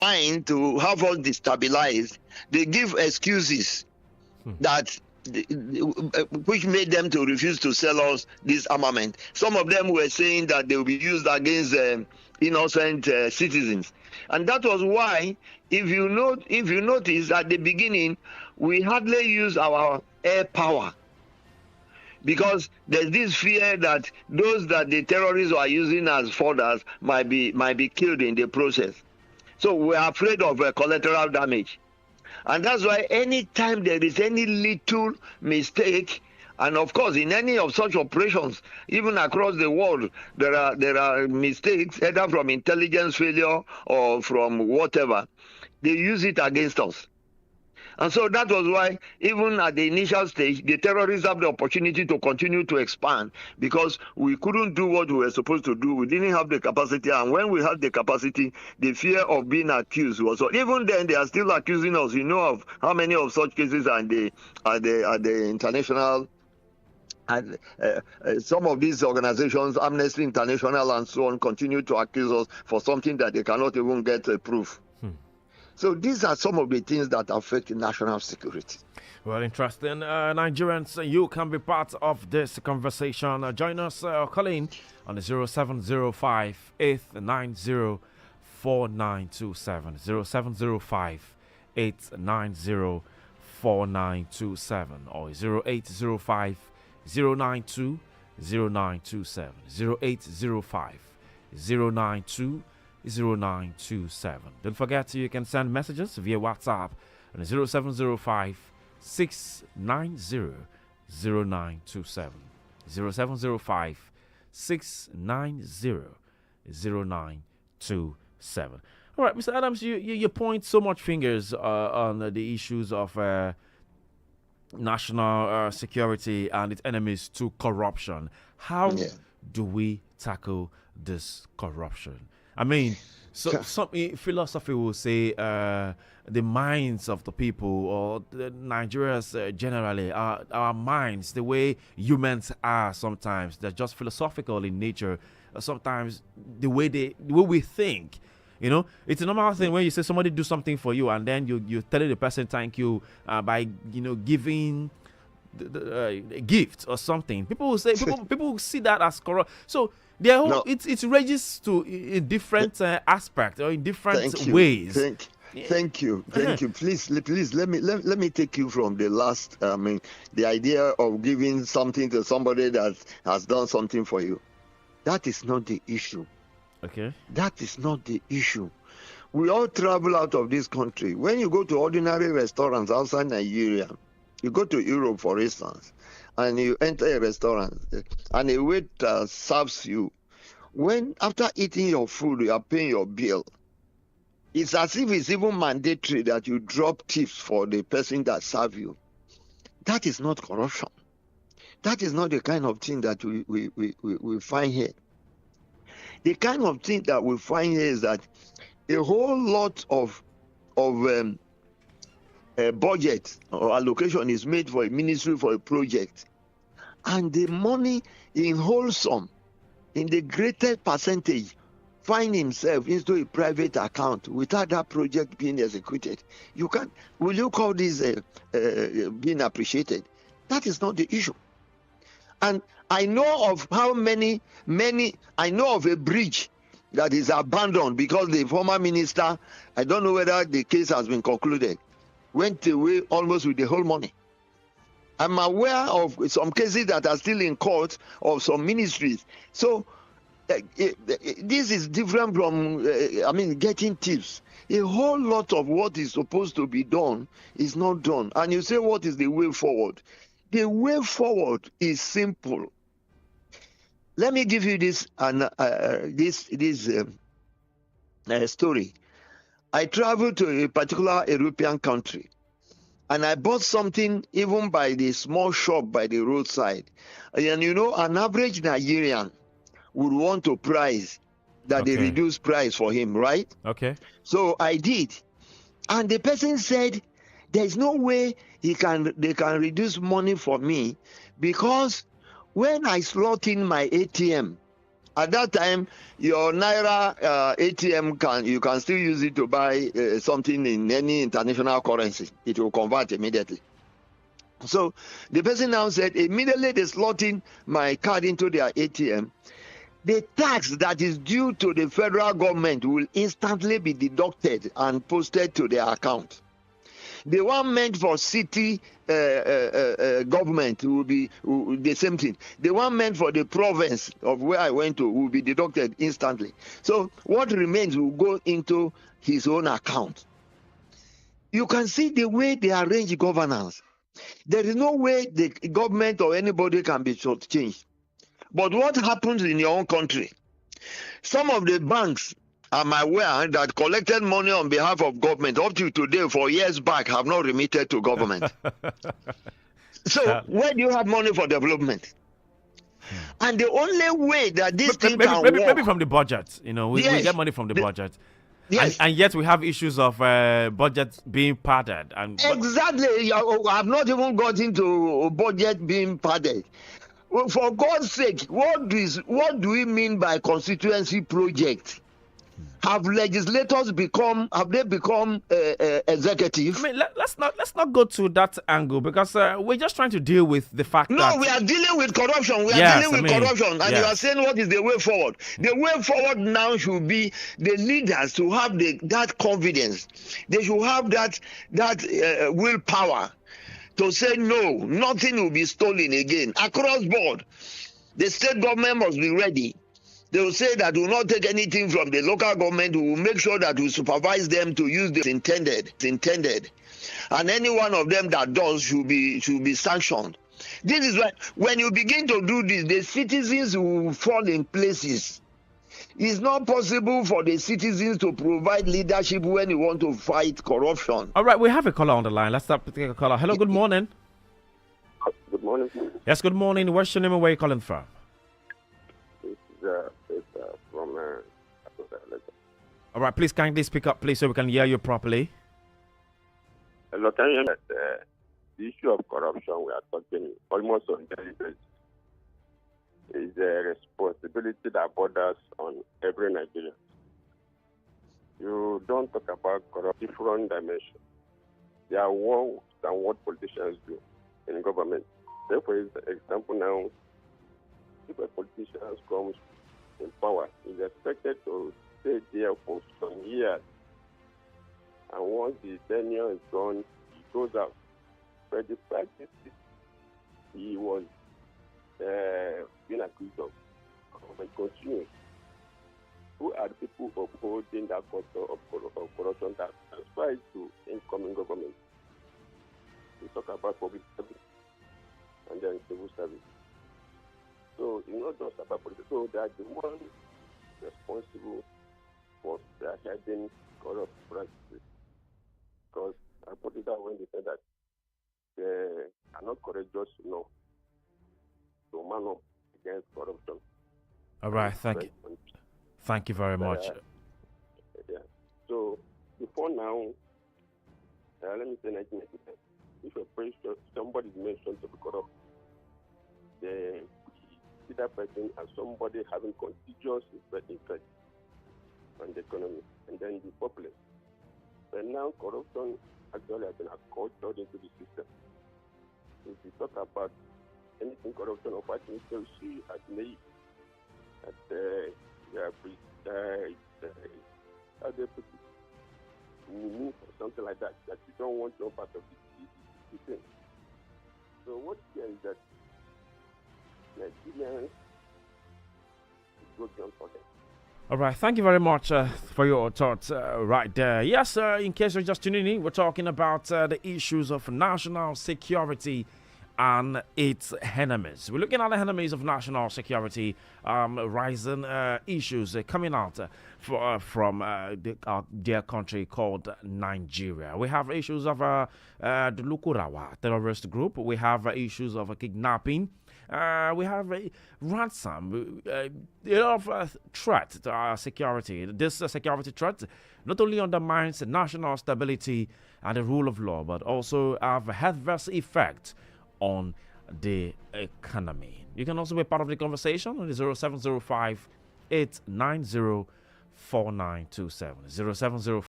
trying to have us destabilized, they give excuses that which made them to refuse to sell us this armament. Some of them were saying that they will be used against innocent citizens, and that was why, if you notice at the beginning, we hardly use our air power, because there's this fear that those that the terrorists are using as fodder might be killed in the process. So we are afraid of collateral damage. And that's why anytime there is any little mistake, and of course in any of such operations, even across the world, there are mistakes, either from intelligence failure or from whatever, they use it against us. And so that was why, even at the initial stage, the terrorists have the opportunity to continue to expand, because we couldn't do what we were supposed to do. We didn't have the capacity. And when we had the capacity, the fear of being accused was. So even then, they are still accusing us. You know of how many of such cases are the international. And some of these organizations, Amnesty International and so on, continue to accuse us for something that they cannot even get proof. So these are some of the things that affect national security. Well, interesting. Nigerians, you can be part of this conversation. Join us, calling on the 0705 890 4927. 0705 890 4927 or 0805 092 0927. 0805 092 0927. Don't forget, you can send messages via WhatsApp on 0705 690 0927. 0705 690 0927. All right, Mr. Adams, you point so much fingers on the issues of national security and its enemies to corruption. How do we tackle this corruption? I mean, so some philosophy will say the minds of the people, or the Nigerians generally, our minds, the way humans are sometimes, they're just philosophical in nature. Sometimes the way we think, it's a normal thing when you say somebody do something for you and then you tell the person thank you by giving a gift or something. People will say people will see that as corrupt. So it ranges to in different aspects or in different ways. Thank you. Please let me take you from the last. The idea of giving something to somebody that has done something for you. That is not the issue. Okay. That is not the issue. We all travel out of this country. When you go to ordinary restaurants outside Nigeria, you go to Europe, for instance, and you enter a restaurant and a waiter serves you. When after eating your food, you are paying your bill, it's as if it's even mandatory that you drop tips for the person that serves you. That is not corruption. That is not the kind of thing that we find here. The kind of thing that we find here is that a whole lot of budget or allocation is made for a ministry for a project, and the money in wholesome, in the greatest percentage, find himself into a private account without that project being executed. Will you call this being appreciated? That is not the issue. And I know of how many, I know of a bridge that is abandoned because the former minister, I don't know whether the case has been concluded, went away almost with the whole money. I'm aware of some cases that are still in court of some ministries. So this is different from, getting tips. A whole lot of what is supposed to be done is not done. And you say, what is the way forward? The way forward is simple. Let me give you this story. I traveled to a particular European country, and I bought something even by the small shop by the roadside. And an average Nigerian would want to price that they reduce price for him, right? Okay. So I did. And the person said, there's no way they can reduce money for me, because when I slot in my ATM At that time, your Naira ATM you can still use it to buy something in any international currency. It will convert immediately. So the person now said, immediately they slot in my card into their ATM, the tax that is due to the federal government will instantly be deducted and posted to their account. The one meant for city government will be the same thing. The one meant for the province of where I went to will be deducted instantly. So what remains will go into his own account. You can see the way they arrange governance. There is no way the government or anybody can be shortchanged. But what happens in your own country? Some of the banks, I'm aware, that collected money on behalf of government up to today for years back have not remitted to government. So where do you have money for development? And the only way that this thing can work... Maybe from the budget. You know, we get money from the budget. Yes. And yet we have issues of budget being padded. Exactly. I've not even got into budget being padded. For God's sake, what do we mean by constituency project? Have legislators become executive? I mean, let's not go to that angle, because we're just trying to deal with the fact that we are dealing with corruption. Corruption, and you are saying what is the way forward? The way forward now should be the leaders to have that confidence. They should have that willpower to say no, nothing will be stolen again across board. The state government must be ready. They will say that we will not take anything from the local government. We will make sure that we supervise them to use the intended. And any one of them that does should be sanctioned. This is why when you begin to do this, the citizens will fall in places. It's not possible for the citizens to provide leadership when you want to fight corruption. All right, we have a caller on the line. Let's start with a caller. Hello, good morning. Good morning. Yes, good morning. What's your name and where are you calling from? It's from All right, please kindly speak up, please, so we can hear you properly. Hello, can you hear me? The issue of corruption we are talking almost on daily basis is a responsibility that borders on every Nigerian. You don't talk about corruption different dimensions. There are worse than what politicians do in government. Say, for example, now, if a politician comes in power, is expected to stay there for some years. And once the tenure is gone, he goes out. But the practice is he was being accused of government continues. Who are the people upholding that culture of corruption that transfers to incoming government? We talk about public service and then civil service. So it's not just about politics. So they are the ones responsible for their heading corrupt practices. Because I put it out when they said that they are not courageous enough to man up against corruption. All right, thank you. Thank you very much. Yeah. So before now, let me say 1999. If somebody is mentioned to be corrupt, then see that person as somebody having contiguous interest on the economy and then the populace. But now corruption actually has been acculturated into the system. If we talk about anything corruption or fighting, so see at me at how they put it, or something like that, that you don't want your part of the thing. So what here is that Nigerians go beyond for them. All right, thank you very much for your thoughts right there. Yes, in case you're just tuning in, we're talking about the issues of national security and its enemies. We're looking at the enemies of national security, rising issues coming out from their country called Nigeria. We have issues of the Lukurawa terrorist group. We have issues of kidnapping. We have a ransom, a lot of threat to our security. This security threat not only undermines national stability and the rule of law, but also have a adverse effect on the economy. You can also be part of the conversation on the 0705 070